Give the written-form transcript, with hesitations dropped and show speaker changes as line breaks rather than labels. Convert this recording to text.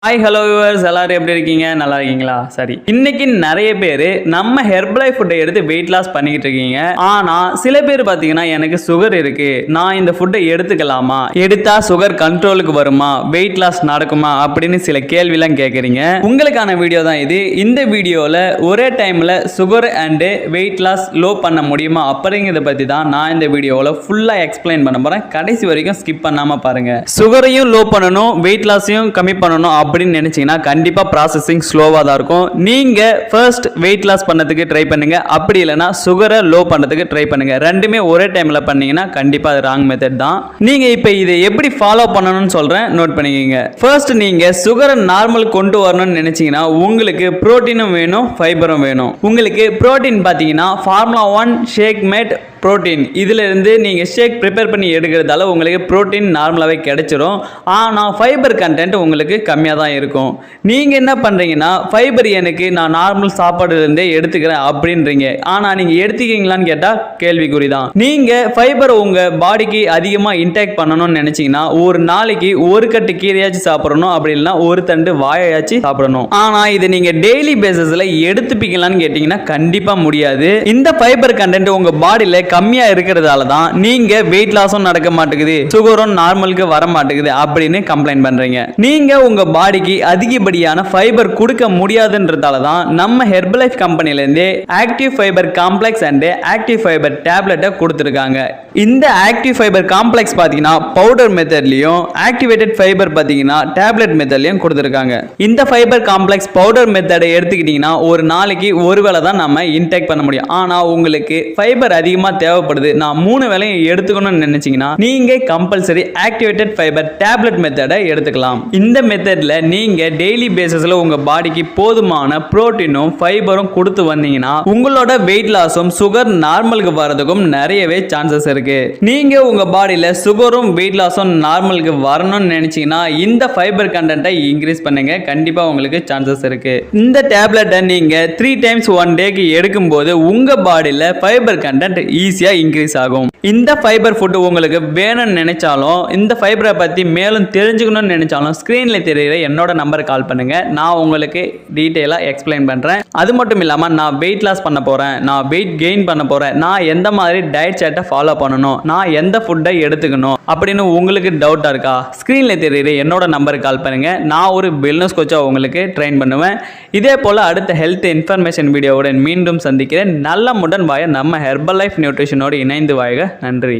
Hi hello viewers, எல்லாரும் எப்படி இருக்கீங்க? நல்லா இருக்கீங்களா? சரி, இன்னைக்கு நிறைய பேர் நம்ம ஹெர்பலைஃப் ஃபுட்டை எடுத்து வெயிட் லாஸ் பண்ணிக்கிட்டு இருக்கீங்க. ஆனா சில பேர் பார்த்தீங்கன்னா எனக்கு சுகர் இருக்கு, நான் இந்த ஃபுட்டை எடுத்துக்கலாமா, எடுத்தா சுகர் கண்ட்ரோலுக்கு வருமா, வெயிட் லாஸ் நடக்குமா அப்படின்னு சில கேள்விலாம் கேட்குறீங்க. உங்களுக்கான வீடியோ தான் இது. இந்த வீடியோவில் ஒரே டைமில் சுகர் அண்டு வெயிட் லாஸ் லோ பண்ண முடியுமா அப்படிங்கிறத பற்றி தான் நான் இந்த வீடியோவில் ஃபுல்லாக எக்ஸ்பிளைன் பண்ண போகிறேன். கடைசி வரைக்கும் ஸ்கிப் பண்ணாமல் பாருங்கள். சுகரையும் லோ பண்ணணும், வெயிட் லாஸையும் கம்மி பண்ணணும் அப்படின்னு நினைச்சீங்கன்னா கண்டிப்பா ப்ராசஸிங் ஸ்லோவா தான் இருக்கும். நீங்க ஃபர்ஸ்ட் வெயிட் லாஸ் பண்ணதுக்கு ட்ரை பண்ணுங்க, அப்படி இல்லைன்னா சுகரை லோ பண்ணதுக்கு ட்ரை பண்ணுங்க. ரெண்டுமே ஒரே டைம்ல பண்ணீங்கன்னா கண்டிப்பா அது ராங் மெத்தட் தான். நீங்க இப்ப இதை எப்படி ஃபாலோ பண்ணணும்னு சொல்றேன், நோட் பண்ணிக்கங்க. ஃபர்ஸ்ட் நீங்க சுகரை நார்மல் கொண்டு வரணும்னு நினைச்சீங்கன்னா உங்களுக்கு புரோட்டீனும் வேணும், ஃபைபரும் வேணும். உங்களுக்கு புரோட்டீன் பார்த்தீங்கன்னா ஃபார்முலா 1 ஷேக் மேட் புரோட்டீன், இதில் இருந்து நீங்கள் ஷேக் ப்ரிப்பேர் பண்ணி எடுக்கிறதால உங்களுக்கு புரோட்டீன் நார்மலாகவே கிடைச்சிரும். ஆனால் ஃபைபர் கண்டென்ட் உங்களுக்கு கம்மியாக தான் இருக்கும். நீங்கள் என்ன பண்ணுறீங்கன்னா ஃபைபர் எனக்கு நான் நார்மல் சாப்பாடுலேருந்தே எடுத்துக்கிறேன் அப்படின்றீங்க. ஆனால் நீங்கள் எடுத்துக்கிறீங்களான்னு கேட்டால் கேள்விக்குறி தான். நீங்கள் ஃபைபர் உங்கள் பாடிக்கு அதிகமாக இன்டேக் பண்ணணும்னு நினச்சிங்கன்னா ஒரு நாளைக்கு ஒரு கட்டு கீரையாச்சும் சாப்பிடணும், அப்படி இல்லைன்னா ஒரு தண்டு வாழையாச்சும் சாப்பிடணும். ஆனால் இதை நீங்கள் டெய்லி பேசிஸில் எடுத்துப்பீங்களான்னு கேட்டிங்கன்னா கண்டிப்பாக முடியாது. இந்த ஃபைபர் கண்டென்ட் உங்கள் பாடியில் கம்மியா இருக்கிறதால தான் நீங்க வெயிட் லாஸும் நடக்க மாட்டேங்குது, சுகரும் நார்மலுக்கு வர மாட்டேங்குது அப்படின்னு கம்ப்ளைண்ட் பண்றீங்க. நீங்க உங்க பாடிக்கு அதிகப்படியான ஃபைபர் கொடுக்க முடியாதுன்றதால தான் நம்ம ஹெர்பலைஃப் கம்பெனில இருந்து active fibre complex and active fibre டேப்லெட்டை கொடுத்துருக்காங்க. இந்த ஆக்டிவ் ஃபைபர் காம்ப்ளெக்ஸ் பாத்தீங்கன்னா பவுடர் மெத்தட்லயும், ஆக்டிவேட்டட் ஃபைபர் பாத்தீங்கன்னா டேப்லெட் மெத்தட்லயும் கொடுத்துருக்காங்க. இந்த ஃபைபர் காம்ப்ளெக்ஸ் பவுடர் மெத்தடை எடுத்துக்கிட்டீங்கன்னா ஒரு நாளைக்கு ஒரு வேளை தான் நம்ம இன்டேக் பண்ண முடியும். ஆனா உங்களுக்கு ஃபைபர் அதிகமா தேவைப்படுது, நான் 3 வேளையும் எடுத்துக்கணும்னு நினைச்சீங்கன்னா நீங்க கம்பல்சரி ஆக்டிவேட்டட் ஃபைபர் டேப்லெட் மெத்தடை எடுத்துக்கலாம். இந்த மெத்தட்ல நீங்க டெய்லி பேசிஸ்ல உங்க பாடிக்கு போதுமான புரோட்டீனும் ஃபைபரும் கொடுத்து வந்தீங்கன்னா உங்களோட வெயிட் லாஸும் சுகர் நார்மலுக்கு வரதுக்கும் நிறையவே சான்சஸ் இருக்கு. நீங்க உங்க பாடியில சுகரும் வெயிட் லாஸும் நார்மலுக்கு வரணும்னு நினைச்சீங்கன்னா இந்த ஃபைபர் கண்டென்ட்டை இன்க்ரீஸ் பண்ணுங்க, கண்டிப்பா உங்களுக்கு சான்சஸ் இருக்கு. இந்த டேப்லெட்டை நீங்க 3 times 1 டேக்கு எடுக்கும்போது உங்க பாடியில ஃபைபர் கண்டென்ட் ஈஸியா இன்க்ரீஸ் ஆகும். இந்த ஃபைபர் ஃபுட் உங்களுக்கு வேணும்னு நினைச்சாலும், இந்த ஃபைபரை பத்தி மேலும் தெரிஞ்சுக்கணும்னு நினைச்சாலும் ஸ்கிரீன்ல தெரியுற என்னோட நம்பருக்கு கால் பண்ணுங்க, நான் உங்களுக்கு டீடைலா எக்ஸ்பிளைன் பண்றேன். அது மட்டும் இல்லாம நான் வெயிட் லாஸ் பண்ண போறேன், நான் வெயிட் கெயின் பண்ண போறேன், நான் எந்த மாதிரி டயட் சார்ட்டை ஃபாலோ பண்ணணும், நான் எந்த ஃபுட்டை எடுத்துக்கணும் அப்படின்னு உங்களுக்கு டவுட்டா இருக்கா, ஸ்கிரீன்ல தெரியுற என்னோட நம்பருக்கு கால் பண்ணுங்க. நான் ஒரு வெல்னஸ் கோச்சா உங்களுக்கு ட்ரெயின் பண்ணுவேன். இதே போல அடுத்த ஹெல்த் இன்ஃபர்மேஷன் வீடியோவுடன் மீண்டும் சந்திக்கிறேன். நல்ல முடன் வாய நம்ம ஹெர்பலைஃப் நியூட்ரிஷனோடு இணைந்து வாழ்க. நன்றி.